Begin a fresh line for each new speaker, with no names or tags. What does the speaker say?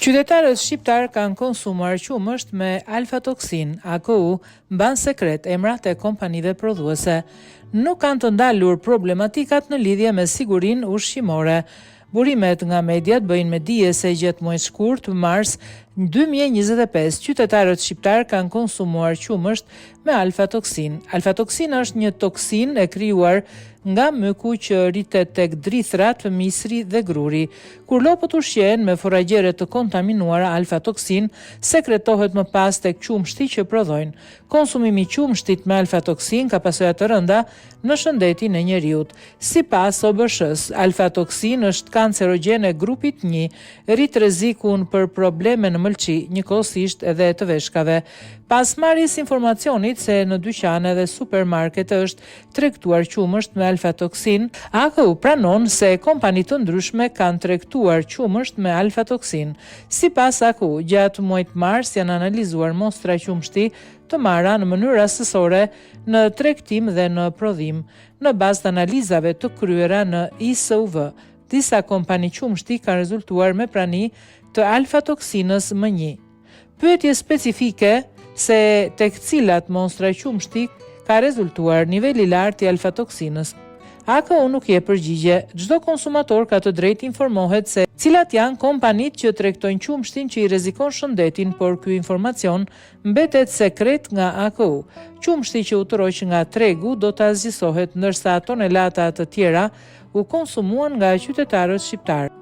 Qytetarët shqiptar kanë konsumuar qumësht me alfatoksin, AKU, mban sekret emrat e kompanive prodhuese. Nuk kanë të ndalur problematikat në lidhje me sigurinë ushqimore. Burimet nga mediat bëjnë me dije se gjatë muajit shkurt, mars 2025, qytetarët shqiptar kanë konsumuar qumësht me alfatoksin. Alfatoksina është një toksin e krijuar nga myku që rritet tek drithrat, misri dhe gruri. Kur lopët ushqehen me forragjere të kontaminuara, alfatoksin sekretohet më pas tek qumshti që prodhojnë. Konsumimi i qumshtit me alfatoksin ka pasoja të rënda në shëndetin e njeriut. Sipas OBSH-s, alfatoksin është kancerogjene grupit 1, rrit rrezikun për probleme në mëlçi, njëkohësisht edhe të veshkave. Pas marrjes informacionit se në dyqane dhe supermarkete është tregtuar qumësht me alfatoksin, AKU pranon se kompani të ndryshme kanë tregtuar qumësht me alfatoksin. Sipas AKU, gjatë muajit mars janë analizuar mostra qumshti të marra në mënyrë rastësore në tregtim dhe në prodhim. Në bazë të analizave të kryera në ISUV, disa kompani qumshti kanë rezultuar me prani të alfatoksinës M1. Pyetje specifike se tek cilat mostra qumshti ka rezultuar niveli i lartë i alfatoksinës. AKU nuk jep përgjigje. Çdo konsumator ka të drejtë informohet se cilat janë kompanitë që tregtojnë qumshtin që i rrezikon shëndetin, por ky informacion mbetet sekret nga AKU. Qumshti që u tërhoq nga tregu do të azgjësohet, ndërsa tonelata të tjera u konsumuan nga qytetarët shqiptar.